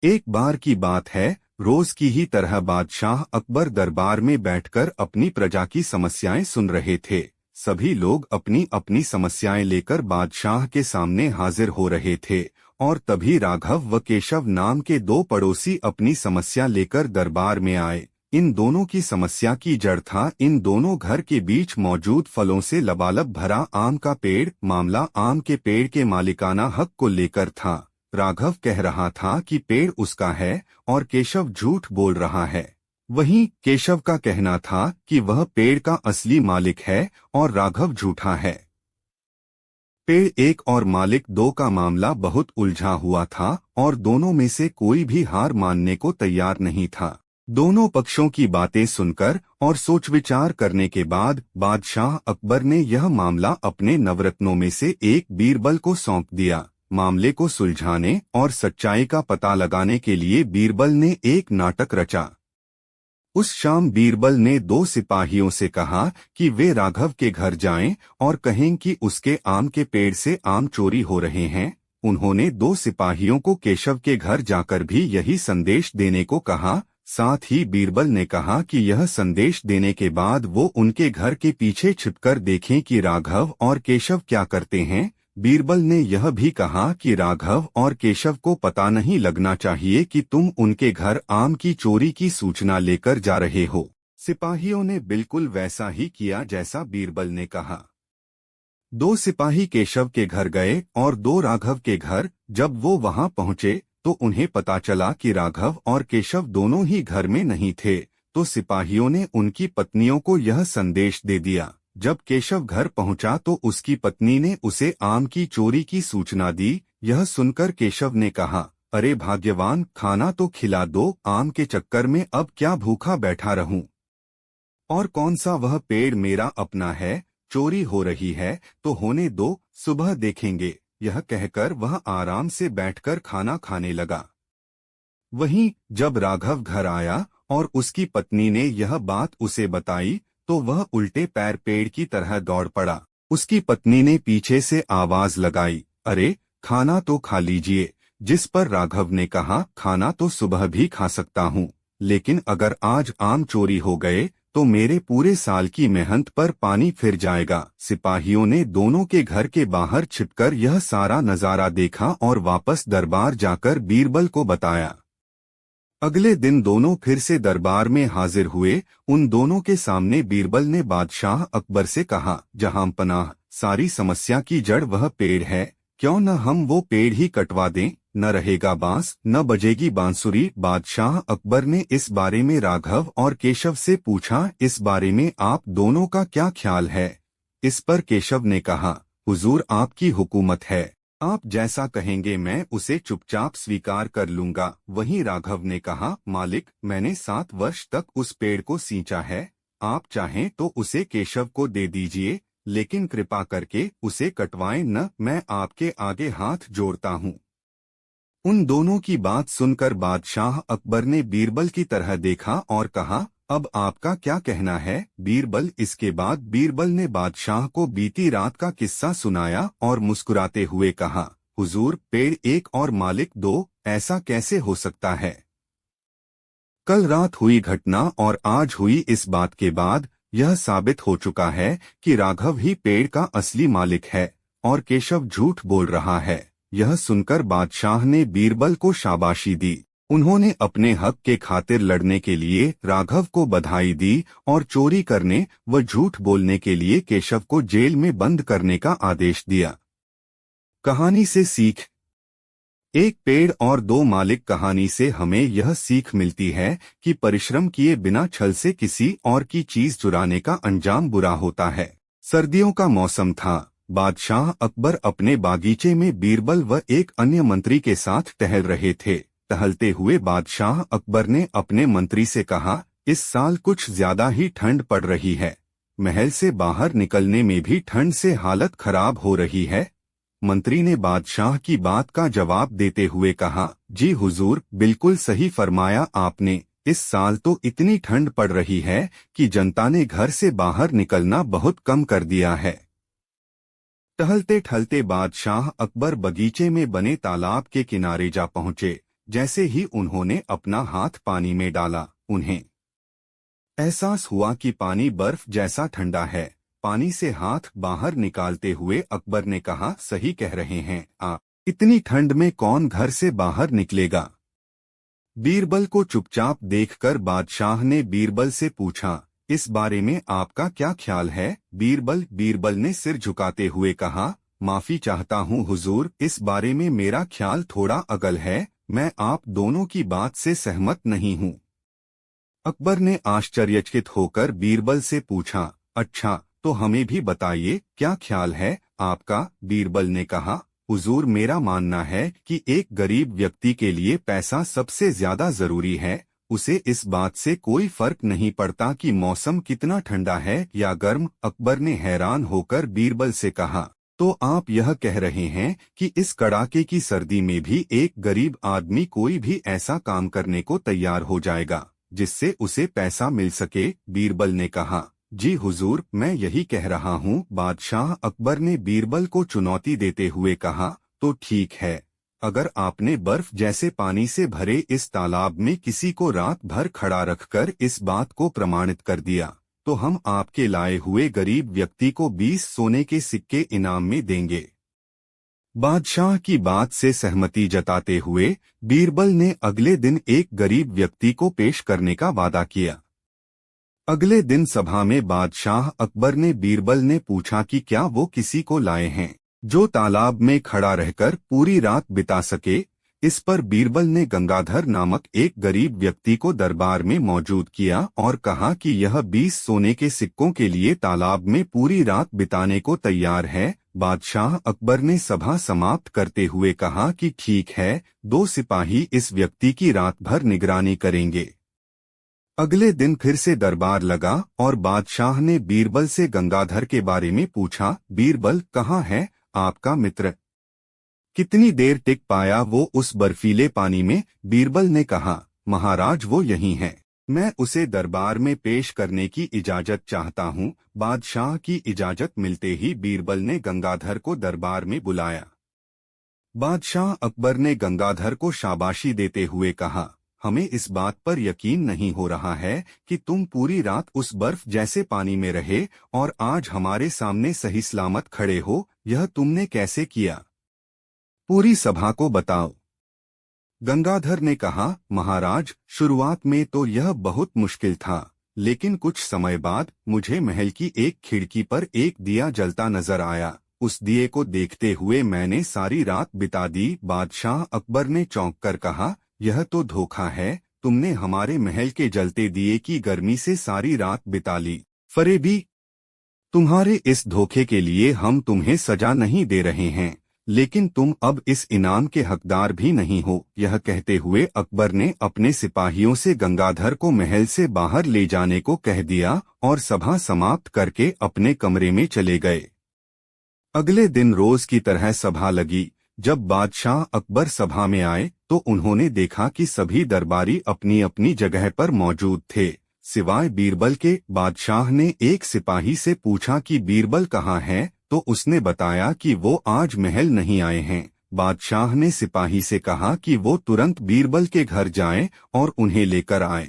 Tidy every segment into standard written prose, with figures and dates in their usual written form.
एक बार की बात है, रोज की ही तरह बादशाह अकबर दरबार में बैठकर अपनी प्रजा की समस्याएं सुन रहे थे। सभी लोग अपनी अपनी समस्याएं लेकर बादशाह के सामने हाजिर हो रहे थे और तभी राघव व केशव नाम के दो पड़ोसी अपनी समस्या लेकर दरबार में आए। इन दोनों की समस्या की जड़ था इन दोनों घर के बीच मौजूद फलों से लबालब भरा आम का पेड़। मामला आम के पेड़ के मालिकाना हक को लेकर था। राघव कह रहा था कि पेड़ उसका है और केशव झूठ बोल रहा है। वहीं केशव का कहना था कि वह पेड़ का असली मालिक है और राघव झूठा है। पेड़ एक और मालिक दो का मामला बहुत उलझा हुआ था और दोनों में से कोई भी हार मानने को तैयार नहीं था। दोनों पक्षों की बातें सुनकर और सोच विचार करने के बाद बादशाह अकबर ने यह मामला अपने नवरत्नों में से एक बीरबल को सौंप दिया। मामले को सुलझाने और सच्चाई का पता लगाने के लिए बीरबल ने एक नाटक रचा। उस शाम बीरबल ने दो सिपाहियों से कहा कि वे राघव के घर जाएं और कहें कि उसके आम के पेड़ से आम चोरी हो रहे हैं। उन्होंने दो सिपाहियों को केशव के घर जाकर भी यही संदेश देने को कहा। साथ ही बीरबल ने कहा कि यह संदेश देने के बाद वो उनके घर के पीछे छिपकर देखें कि राघव और केशव क्या करते हैं। बीरबल ने यह भी कहा कि राघव और केशव को पता नहीं लगना चाहिए कि तुम उनके घर आम की चोरी की सूचना लेकर जा रहे हो। सिपाहियों ने बिल्कुल वैसा ही किया जैसा बीरबल ने कहा। दो सिपाही केशव के घर गए और दो राघव के घर। जब वो वहां पहुंचे तो उन्हें पता चला कि राघव और केशव दोनों ही घर में नहीं थे। तो सिपाहियों ने उनकी पत्नियों को यह संदेश दे दिया। जब केशव घर पहुंचा तो उसकी पत्नी ने उसे आम की चोरी की सूचना दी। यह सुनकर केशव ने कहा, अरे भाग्यवान, खाना तो खिला दो, आम के चक्कर में अब क्या भूखा बैठा रहूं। और कौन सा वह पेड़ मेरा अपना है, चोरी हो रही है तो होने दो, सुबह देखेंगे। यह कहकर वह आराम से बैठकर खाना खाने लगा। वहीं जब राघव घर आया और उसकी पत्नी ने यह बात उसे बताई तो वह उल्टे पैर पेड़ की तरह दौड़ पड़ा। उसकी पत्नी ने पीछे से आवाज लगाई, अरे खाना तो खा लीजिए। जिस पर राघव ने कहा, खाना तो सुबह भी खा सकता हूँ, लेकिन अगर आज आम चोरी हो गए तो मेरे पूरे साल की मेहनत पर पानी फिर जाएगा। सिपाहियों ने दोनों के घर के बाहर छिपकर यह सारा नजारा देखा और वापस दरबार जाकर बीरबल को बताया। अगले दिन दोनों फिर से दरबार में हाजिर हुए। उन दोनों के सामने बीरबल ने बादशाह अकबर से कहा, जहां पनाह, सारी समस्या की जड़ वह पेड़ है, क्यों न हम वो पेड़ ही कटवा दें। न रहेगा बांस, न बजेगी बांसुरी। बादशाह अकबर ने इस बारे में राघव और केशव से पूछा, इस बारे में आप दोनों का क्या ख्याल है। इस पर केशव ने कहा, हुजूर आपकी हुकूमत है, आप जैसा कहेंगे मैं उसे चुपचाप स्वीकार कर लूंगा। वहीं राघव ने कहा, मालिक, मैंने 7 वर्ष तक उस पेड़ को सींचा है, आप चाहें तो उसे केशव को दे दीजिए, लेकिन कृपा करके उसे कटवाएं न, मैं आपके आगे हाथ जोड़ता हूँ। उन दोनों की बात सुनकर बादशाह अकबर ने बीरबल की तरह देखा और कहा, अब आपका क्या कहना है बीरबल। इसके बाद बीरबल ने बादशाह को बीती रात का किस्सा सुनाया और मुस्कुराते हुए कहा, हुजूर, पेड़ एक और मालिक दो, ऐसा कैसे हो सकता है। कल रात हुई घटना और आज हुई इस बात के बाद यह साबित हो चुका है कि राघव ही पेड़ का असली मालिक है और केशव झूठ बोल रहा है। यह सुनकर बादशाह ने बीरबल को शाबाशी दी। उन्होंने अपने हक के खातिर लड़ने के लिए राघव को बधाई दी और चोरी करने व झूठ बोलने के लिए केशव को जेल में बंद करने का आदेश दिया। कहानी से सीख। एक पेड़ और दो मालिक कहानी से हमें यह सीख मिलती है कि परिश्रम किए बिना छल से किसी और की चीज चुराने का अंजाम बुरा होता है। सर्दियों का मौसम था। बादशाह अकबर अपने बागीचे में बीरबल व एक अन्य मंत्री के साथ टहल रहे थे। टहलते हुए बादशाह अकबर ने अपने मंत्री से कहा, इस साल कुछ ज्यादा ही ठंड पड़ रही है, महल से बाहर निकलने में भी ठंड से हालत खराब हो रही है। मंत्री ने बादशाह की बात का जवाब देते हुए कहा, जी हुजूर, बिल्कुल सही फरमाया आपने, इस साल तो इतनी ठंड पड़ रही है कि जनता ने घर से बाहर निकलना बहुत कम कर दिया है। टहलते टहलते बादशाह अकबर बगीचे में बने तालाब के किनारे जा पहुंचे। जैसे ही उन्होंने अपना हाथ पानी में डाला, उन्हें एहसास हुआ कि पानी बर्फ जैसा ठंडा है। पानी से हाथ बाहर निकालते हुए अकबर ने कहा, सही कह रहे हैं आप, इतनी ठंड में कौन घर से बाहर निकलेगा। बीरबल को चुपचाप देखकर बादशाह ने बीरबल से पूछा, इस बारे में आपका क्या ख्याल है। बीरबल ने सिर झुकाते हुए कहा, माफी चाहता हूँ हुजूर, इस बारे में मेरा ख्याल थोड़ा अगल है, मैं आप दोनों की बात से सहमत नहीं हूँ। अकबर ने आश्चर्यचकित होकर बीरबल से पूछा, अच्छा तो हमें भी बताइए क्या ख्याल है आपका। बीरबल ने कहा, हुजूर, मेरा मानना है कि एक गरीब व्यक्ति के लिए पैसा सबसे ज्यादा जरूरी है। उसे इस बात से कोई फर्क नहीं पड़ता कि मौसम कितना ठंडा है या गर्म। अकबर ने हैरान होकर बीरबल से कहा, तो आप यह कह रहे हैं कि इस कड़ाके की सर्दी में भी एक गरीब आदमी कोई भी ऐसा काम करने को तैयार हो जाएगा जिससे उसे पैसा मिल सके। बीरबल ने कहा, जी हुजूर, मैं यही कह रहा हूँ। बादशाह अकबर ने बीरबल को चुनौती देते हुए कहा, तो ठीक है, अगर आपने बर्फ जैसे पानी से भरे इस तालाब में किसी को रात भर खड़ा रखकर इस बात को प्रमाणित कर दिया, तो हम आपके लाए हुए गरीब व्यक्ति को 20 सोने के सिक्के इनाम में देंगे। बादशाह की बात से सहमति जताते हुए बीरबल ने अगले दिन एक गरीब व्यक्ति को पेश करने का वादा किया। अगले दिन सभा में बादशाह अकबर ने बीरबल ने पूछा कि क्या वो किसी को लाए हैं जो तालाब में खड़ा रहकर पूरी रात बिता सके। इस पर बीरबल ने गंगाधर नामक एक गरीब व्यक्ति को दरबार में मौजूद किया और कहा कि यह 20 सोने के सिक्कों के लिए तालाब में पूरी रात बिताने को तैयार है। बादशाह अकबर ने सभा समाप्त करते हुए कहा कि ठीक है, 2 सिपाही इस व्यक्ति की रात भर निगरानी करेंगे। अगले दिन फिर से दरबार लगा और बादशाह ने बीरबल से गंगाधर के बारे में पूछा, बीरबल कहाँ है आपका मित्र, कितनी देर टिक पाया वो उस बर्फीले पानी में। बीरबल ने कहा, महाराज वो यहीं है, मैं उसे दरबार में पेश करने की इजाजत चाहता हूँ। बादशाह की इजाजत मिलते ही बीरबल ने गंगाधर को दरबार में बुलाया। बादशाह अकबर ने गंगाधर को शाबाशी देते हुए कहा, हमें इस बात पर यकीन नहीं हो रहा है कि तुम पूरी रात उस बर्फ जैसे पानी में रहे और आज हमारे सामने सही सलामत खड़े हो। यह तुमने कैसे किया, पूरी सभा को बताओ। गंगाधर ने कहा, महाराज, शुरुआत में तो यह बहुत मुश्किल था, लेकिन कुछ समय बाद मुझे महल की एक खिड़की पर एक दिया जलता नजर आया। उस दिए को देखते हुए मैंने सारी रात बिता दी। बादशाह अकबर ने चौंक कर कहा, यह तो धोखा है, तुमने हमारे महल के जलते दिए की गर्मी से सारी रात बिता ली। फरेबी, तुम्हारे इस धोखे के लिए हम तुम्हें सजा नहीं दे रहे हैं, लेकिन तुम अब इस इनाम के हकदार भी नहीं हो। यह कहते हुए अकबर ने अपने सिपाहियों से गंगाधर को महल से बाहर ले जाने को कह दिया और सभा समाप्त करके अपने कमरे में चले गए। अगले दिन रोज की तरह सभा लगी। जब बादशाह अकबर सभा में आए तो उन्होंने देखा कि सभी दरबारी अपनी अपनी जगह पर मौजूद थे, सिवाय बीरबल के। बादशाह ने एक सिपाही से पूछा कि बीरबल कहाँ है, तो उसने बताया कि वो आज महल नहीं आए हैं। बादशाह ने सिपाही से कहा कि वो तुरंत बीरबल के घर जाएं और उन्हें लेकर आए।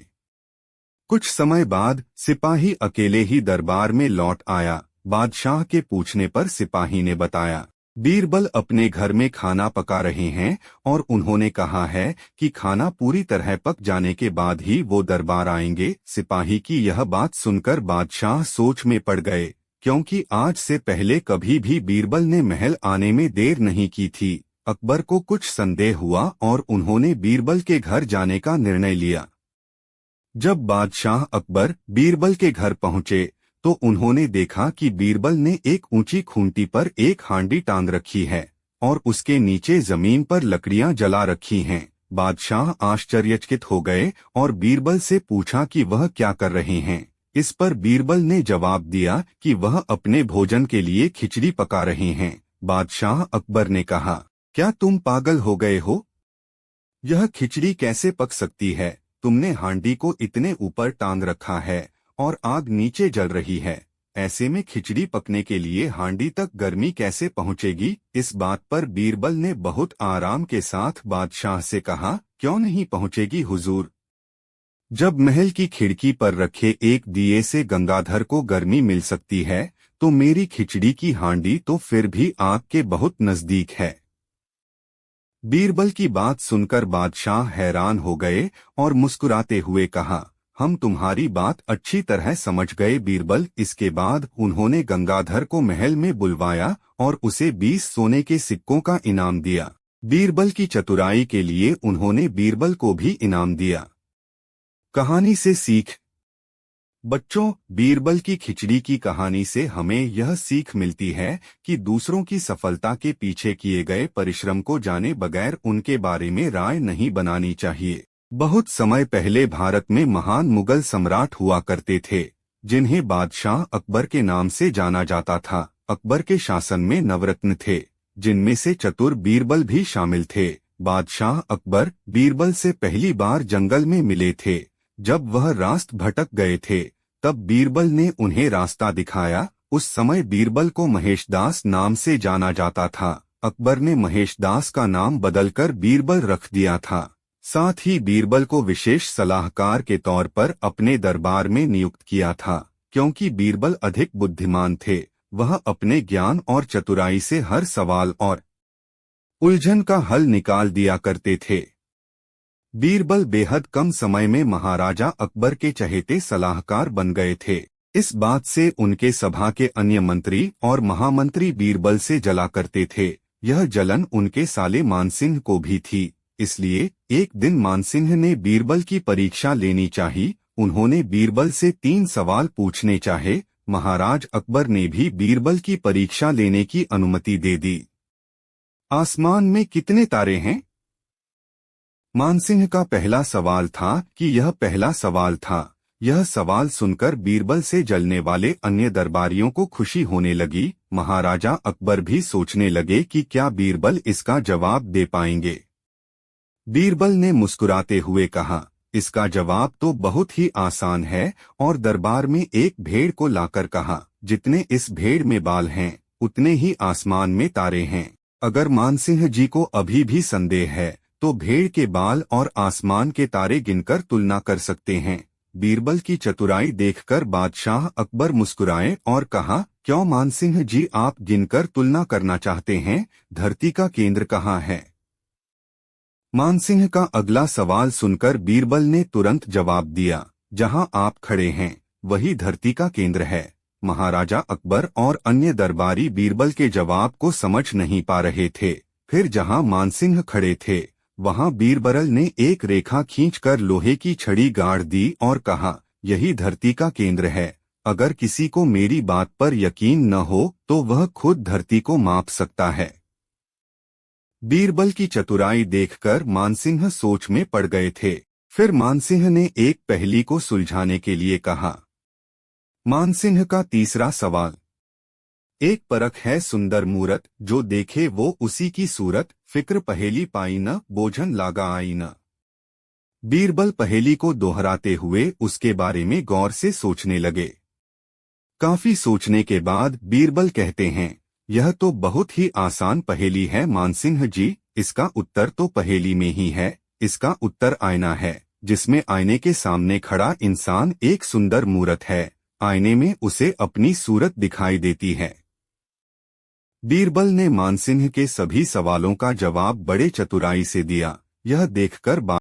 कुछ समय बाद सिपाही अकेले ही दरबार में लौट आया। बादशाह के पूछने पर सिपाही ने बताया, बीरबल अपने घर में खाना पका रहे हैं और उन्होंने कहा है कि खाना पूरी तरह पक जाने के बाद ही वो दरबार आएंगे। सिपाही की यह बात सुनकर बादशाह सोच में पड़ गए, क्योंकि आज से पहले कभी भी बीरबल ने महल आने में देर नहीं की थी। अकबर को कुछ संदेह हुआ और उन्होंने बीरबल के घर जाने का निर्णय लिया। जब बादशाह अकबर बीरबल के घर पहुंचे तो उन्होंने देखा कि बीरबल ने एक ऊंची खूंटी पर एक हांडी टांग रखी है और उसके नीचे जमीन पर लकड़ियां जला रखी हैं। बादशाह आश्चर्यचकित हो गए और बीरबल से पूछा कि वह क्या कर रहे हैं। इस पर बीरबल ने जवाब दिया कि वह अपने भोजन के लिए खिचड़ी पका रहे हैं। बादशाह अकबर ने कहा, क्या तुम पागल हो गए हो, यह खिचड़ी कैसे पक सकती है। तुमने हांडी को इतने ऊपर टांग रखा है और आग नीचे जल रही है, ऐसे में खिचड़ी पकने के लिए हांडी तक गर्मी कैसे पहुंचेगी। इस बात पर बीरबल ने बहुत आराम के साथ बादशाह से कहा क्यों नहीं पहुंचेगी हुजूर? जब महल की खिड़की पर रखे एक दिए से गंगाधर को गर्मी मिल सकती है, तो मेरी खिचड़ी की हांडी तो फिर भी आग के बहुत नजदीक है। बीरबल की बात सुनकर बादशाह हैरान हो गए और मुस्कुराते हुए कहा, हम तुम्हारी बात अच्छी तरह समझ गए बीरबल। इसके बाद उन्होंने गंगाधर को महल में बुलवाया और उसे 20 सोने के सिक्कों का इनाम दिया। बीरबल की चतुराई के लिए उन्होंने बीरबल को भी इनाम दिया। कहानी से सीख। बच्चों, बीरबल की खिचड़ी की कहानी से हमें यह सीख मिलती है कि दूसरों की सफलता के पीछे किए गए परिश्रम को जाने बगैर उनके बारे में राय नहीं बनानी चाहिए। बहुत समय पहले भारत में महान मुगल सम्राट हुआ करते थे, जिन्हें बादशाह अकबर के नाम से जाना जाता था। अकबर के शासन में नवरत्न थे, जिनमें से चतुर बीरबल भी शामिल थे। बादशाह अकबर बीरबल से पहली बार जंगल में मिले थे। जब वह रास्त भटक गए थे, तब बीरबल ने उन्हें रास्ता दिखाया। उस समय बीरबल को महेशदास नाम से जाना जाता था। अकबर ने महेशदास का नाम बदलकर बीरबल रख दिया था। साथ ही बीरबल को विशेष सलाहकार के तौर पर अपने दरबार में नियुक्त किया था। क्योंकि बीरबल अधिक बुद्धिमान थे, वह अपने ज्ञान और चतुराई से हर सवाल और उलझन का हल निकाल दिया करते थे। बीरबल बेहद कम समय में महाराजा अकबर के चहेते सलाहकार बन गए थे। इस बात से उनके सभा के अन्य मंत्री और महामंत्री बीरबल से जला करते थे। यह जलन उनके साले मानसिंह को भी थी। इसलिए एक दिन मानसिंह ने बीरबल की परीक्षा लेनी चाहिए। उन्होंने बीरबल से 3 सवाल पूछने चाहे। महाराज अकबर ने भी बीरबल की परीक्षा लेने की अनुमति दे दी। आसमान में कितने तारे हैं? मानसिंह का पहला सवाल था कि यह पहला सवाल था। यह सवाल सुनकर बीरबल से जलने वाले अन्य दरबारियों को खुशी होने लगी। महाराजा अकबर भी सोचने लगे कि क्या बीरबल इसका जवाब दे पाएंगे। बीरबल ने मुस्कुराते हुए कहा, इसका जवाब तो बहुत ही आसान है, और दरबार में एक भेड़ को लाकर कहा, जितने इस भेड़ में बाल हैं, उतने ही आसमान में तारे हैं। अगर मानसिंह जी को अभी भी संदेह है, तो भेड़ के बाल और आसमान के तारे गिनकर तुलना कर सकते हैं। बीरबल की चतुराई देखकर बादशाह अकबर मुस्कुराए और कहा, क्यों मानसिंह जी, आप गिनकर तुलना करना चाहते हैं? धरती का केंद्र कहाँ है? मानसिंह का अगला सवाल सुनकर बीरबल ने तुरंत जवाब दिया, जहां आप खड़े हैं वही धरती का केंद्र है। महाराजा अकबर और अन्य दरबारी बीरबल के जवाब को समझ नहीं पा रहे थे। फिर जहां मानसिंह खड़े थे, वहां बीरबल ने एक रेखा खींचकर लोहे की छड़ी गाड़ दी और कहा, यही धरती का केंद्र है। अगर किसी को मेरी बात पर यकीन न हो तो वह खुद धरती को माप सकता है। बीरबल की चतुराई देखकर मानसिंह सोच में पड़ गए थे। फिर मानसिंह ने एक पहेली को सुलझाने के लिए कहा। मानसिंह का तीसरा सवाल, एक परख है सुंदर मूरत, जो देखे वो उसी की सूरत, फिक्र पहेली पाई न, बोझन लागा आई न। बीरबल पहेली को दोहराते हुए उसके बारे में गौर से सोचने लगे। काफी सोचने के बाद बीरबल कहते हैं, यह तो बहुत ही आसान पहेली है मानसिंह जी, इसका उत्तर तो पहेली में ही है। इसका उत्तर आईना है, जिसमें आईने के सामने खड़ा इंसान एक सुंदर मूरत है। आईने में उसे अपनी सूरत दिखाई देती है। बीरबल ने मानसिंह के सभी सवालों का जवाब बड़े चतुराई से दिया। यह देखकर